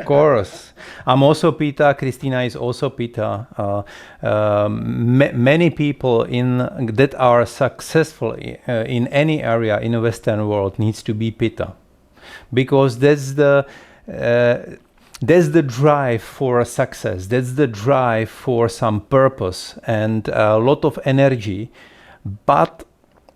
Of course. I'm also Pitta. Christina is also Pitta. Many people that are successful in any area in the Western world needs to be Pitta, because that's the drive for a success. That's the drive for some purpose and a lot of energy. But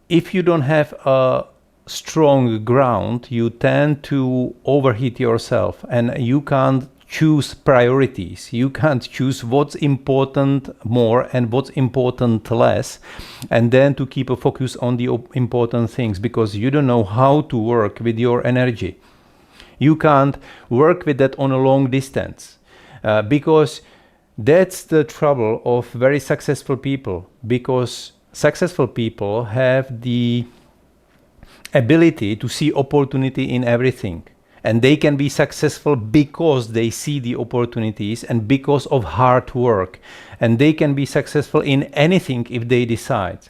if you don't have a strong ground, you tend to overheat yourself, and you can't choose priorities. You can't choose what's important more and what's important less, and then to keep a focus on the important things, because you don't know how to work with your energy. You can't work with that on a long distance, because that's the trouble of very successful people, because successful people have the ability to see opportunity in everything, and they can be successful because they see the opportunities and because of hard work, and they can be successful in anything if they decide.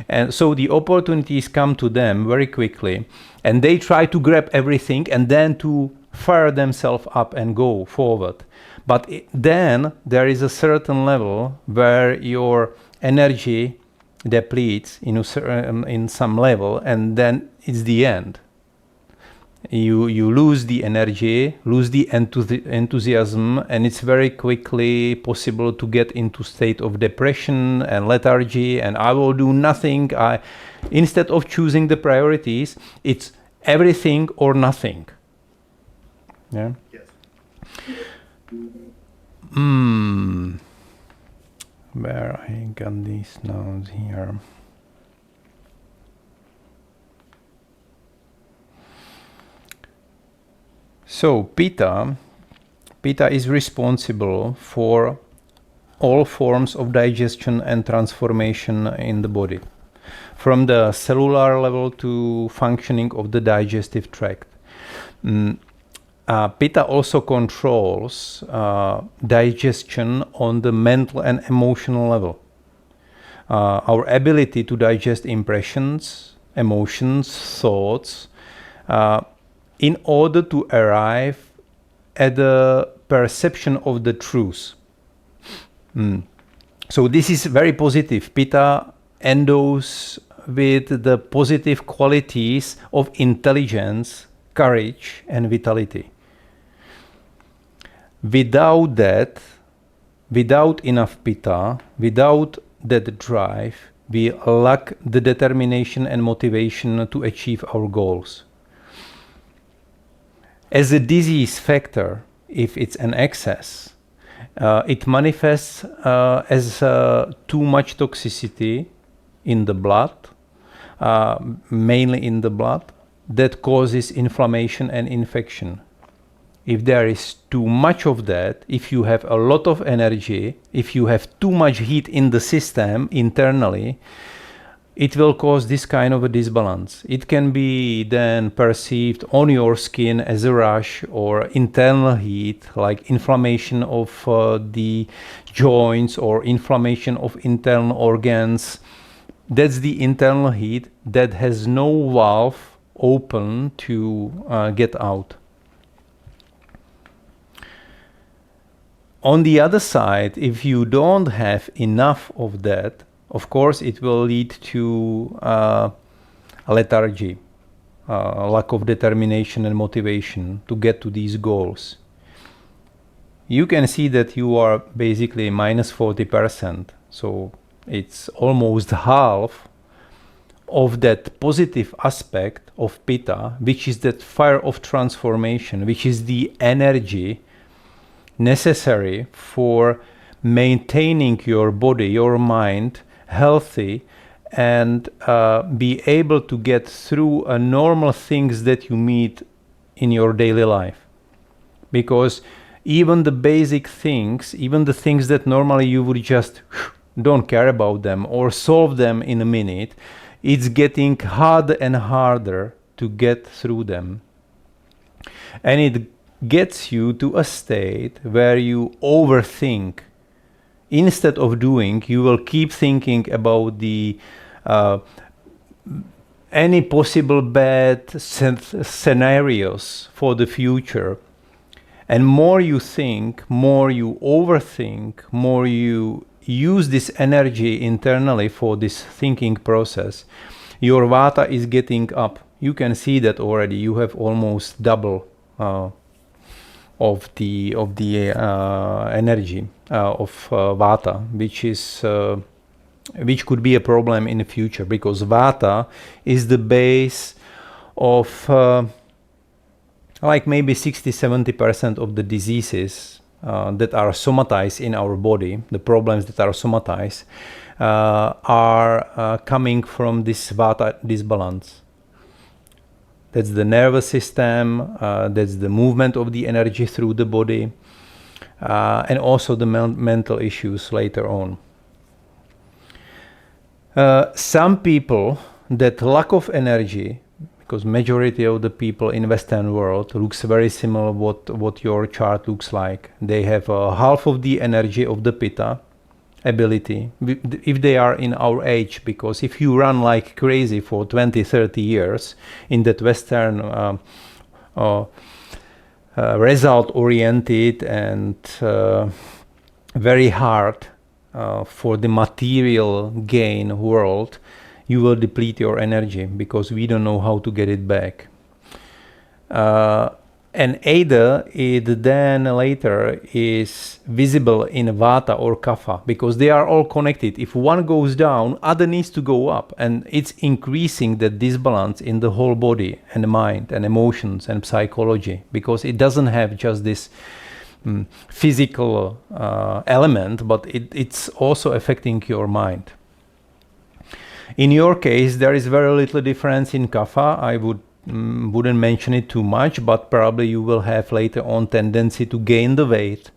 And so the opportunities come to them very quickly, and they try to grab everything and then to fire themselves up and go forward. But then there is a certain level where your energy depletes in some level, and then it's the end. You lose the energy, lose the enthusiasm, and it's very quickly possible to get into state of depression and lethargy, and I will do nothing. Instead of choosing the priorities, it's everything or nothing. Yeah. Yes. Where I got these notes here. So Pitta is responsible for all forms of digestion and transformation in the body, from the cellular level to functioning of the digestive tract. Pitta also controls digestion on the mental and emotional level. Our ability to digest impressions, emotions, thoughts, in order to arrive at the perception of the truth. So this is very positive. Pitta endows with the positive qualities of intelligence, courage, and vitality. Without that, without enough Pitta, without that drive, we lack the determination and motivation to achieve our goals. As a disease factor, if it's an excess, it manifests as too much toxicity in the blood, mainly in the blood, that causes inflammation and infection. If there is too much of that, if you have a lot of energy, if you have too much heat in the system internally, it will cause this kind of a disbalance. It can be then perceived on your skin as a rash or internal heat, like inflammation of the joints or inflammation of internal organs. That's the internal heat that has no valve open to get out. On the other side, if you don't have enough of that, of course, it will lead to lethargy, lack of determination and motivation to get to these goals. You can see that you are basically minus 40%. So it's almost half of that positive aspect of Pitta, which is that fire of transformation, which is the energy necessary for maintaining your body, your mind healthy, and be able to get through normal things that you meet in your daily life. Because even the basic things, even the things that normally you would just don't care about them or solve them in a minute, it's getting harder and harder to get through them. And it gets you to a state where you overthink. Instead of doing, you will keep thinking about the any possible bad scenarios for the future, And more you think, more you overthink, more you use this energy internally for this thinking process, your Vata is getting up. You can see that already. You have almost double of the energy of Vata, which could be a problem in the future, because Vata is the base of like maybe 60-70% of the diseases that are somatized in our body, the problems that are somatized, are coming from this Vata disbalance. That's the nervous system, that's the movement of the energy through the body, and also the mental issues later on. Some people, that lack of energy, because majority of the people in Western world looks very similar what your chart looks like. They have half of the energy of the Pitta ability, if they are in our age, because if you run like crazy for 20-30 years in that Western result oriented and very hard for the material gain world, you will deplete your energy, because we don't know how to get it back. And either it then later is visible in Vata or Kapha, because they are all connected. If one goes down, other needs to go up, and it's increasing the disbalance in the whole body and the mind and emotions and psychology, because it doesn't have just this physical element, but it's also affecting your mind. In your case, there is very little difference in Kapha. I wouldn't mention it too much, but probably you will have later on tendency to gain the weight,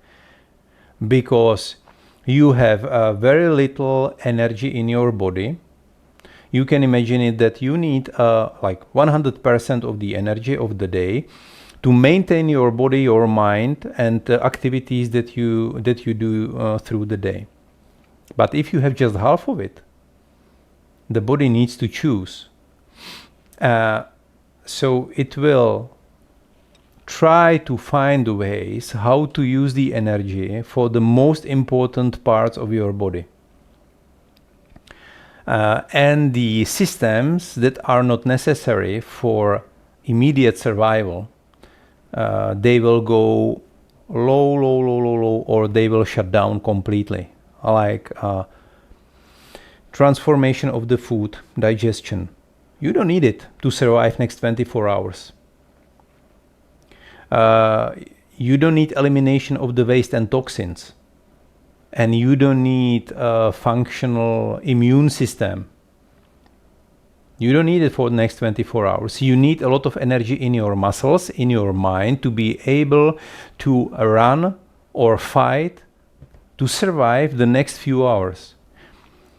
because you have very little energy in your body. You can imagine it that you need like 100% of the energy of the day to maintain your body, your mind, and the activities that you do through the day. But if you have just half of it, the body needs to choose. So it will try to find ways how to use the energy for the most important parts of your body. And the systems that are not necessary for immediate survival, they will go low, or they will shut down completely. Like transformation of the food, digestion. You don't need it to survive next 24 hours. You don't need elimination of the waste and toxins. And you don't need a functional immune system. You don't need it for the next 24 hours. You need a lot of energy in your muscles, in your mind, to be able to run or fight to survive the next few hours.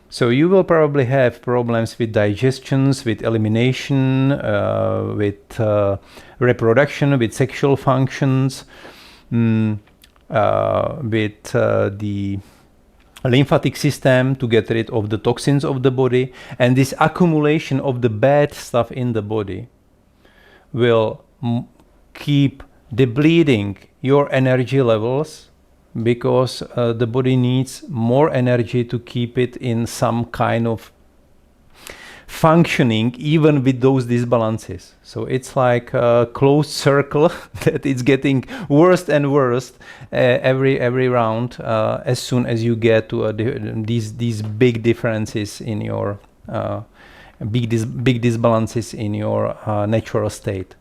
So you will probably have problems with digestions, with elimination, with reproduction, with sexual functions, with the lymphatic system to get rid of the toxins of the body. And this accumulation of the bad stuff in the body will keep depleting your energy levels, because the body needs more energy to keep it in some kind of functioning, even with those disbalances. So it's like a closed circle that it's getting worse and worse every round, as soon as you get to these big differences in your big disbalances in your natural state.